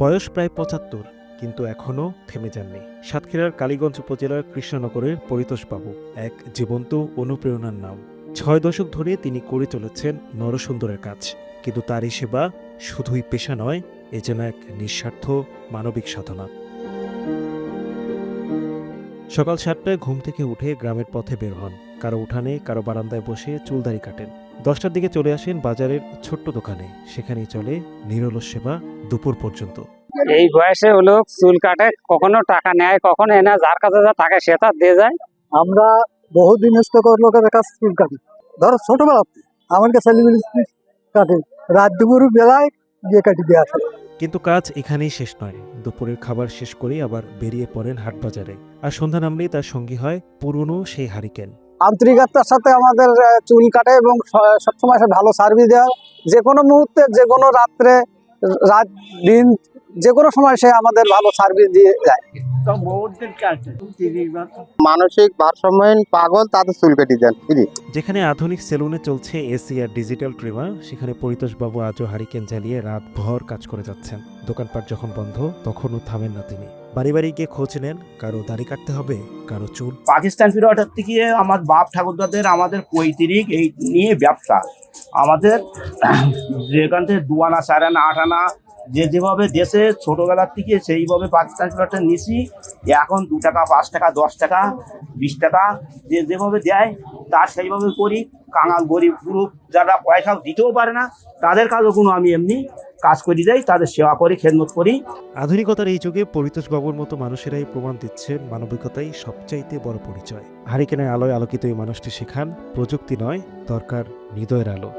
বয়স প্রায় ৭৫, কিন্তু এখনও থেমে যাননি। সাতক্ষীরার কালীগঞ্জ উপজেলার কৃষ্ণনগরের পরিতোষবাবু এক জীবন্ত অনুপ্রেরণার নাম। ৬ দশক ধরে তিনি করে চলেছেন নরসুন্দরের কাজ, কিন্তু তার এই সেবা শুধুই পেশা নয়, এ যেন এক নিঃস্বার্থ মানবিক সাধনা। সকাল ৭টায় ঘুম থেকে উঠে গ্রামের পথে বের হন, কারো উঠানে, কারো বারান্দায় বসে চুলদাড়ি কাটেন। ১০টার দিকে চলে আসেন বাজারের ছোট্ট দোকানে, সেখানেই চলে নিরলস সেবা দুপুর পর্যন্ত। এই বয়সে ও লোক চুল কাটে, কখনো টাকা নেয়, কখনো এনে যার কাছে যা টাকা সে তার দিয়ে যায়। আমরা বহুদিন লোকের কাছে চুল কাটি, ধরো ছোটবেলাতে আমার কাছে কাটে, রাত দুপুর বেলায় গিয়ে কাটি দিয়ে আসে। কিন্তু কাজ এখানেই শেষ নয়। দুপুরের খাবার শেষ করেই আবার বেরিয়ে পড়েন হাটবাজারে, আর সন্ধ্যা নামলেই তার সঙ্গী হয় পুরনো সেই হারিকেন। আন্তরিকতার সাথে আমাদের চুল কাটে এবং সবসময় ভালো সার্ভিস দেয়। যে কোনো মুহূর্তে, যে কোনো রাত্রে, রাত দিন, যে কোনো সময় সে আমাদের ভালো সার্ভিস দিয়ে যায়। মানসিক ভারসাম্যহীন পাগল তাদের চুল কেটে দেন। যেখানে আধুনিক সেলুনে চলছে এসি আর ডিজিটাল ট্রিমার, সেখানে পরিতোষবাবু আজও হারিকেন জ্বালিয়ে রাতভর কাজ করে যাচ্ছেন। দোকানপাট যখন বন্ধ, তখনও থামেন না তিনি। বাড়ি বাড়ি গিয়ে খোঁজ নেন, কারো দাড়ি কাটতে হবে, কারো চুল। পাকিস্তান পিরিয়ডের থেকে আমার বাপ ঠাকুরদাদের আমাদের পৈতৃক এই নিয়ে ব্যবসা। আমাদের যেখান থেকে 2 আনা 4 আনা 8 আনা যেভাবে দেশে ছোটোবেলার থেকে সেইভাবে পাকিস্তান পিরিয়ডটা নিছি। এখন 2 টাকা 5 টাকা 10 টাকা 20 টাকা যেভাবে দেয় তার সেইভাবে করি। কাঙাল গরিব গ্রুপ যারা পয়সা দিতেও পারে না, তাদের কাজও কোনো আমি এমনি কাজ করে যাই, তাদের সেবা করি, খেদমত করি। আধুনিকতার এই যুগে পরিতোষবাবুর মতো মানুষেরাই প্রমাণ দিচ্ছেন মানবিকতাই সবচাইতে বড় পরিচয়। হারিকেনের আলোয় আলোকিত এই মানুষটি শেখান, প্রযুক্তি নয়, দরকার হৃদয়ের আলো।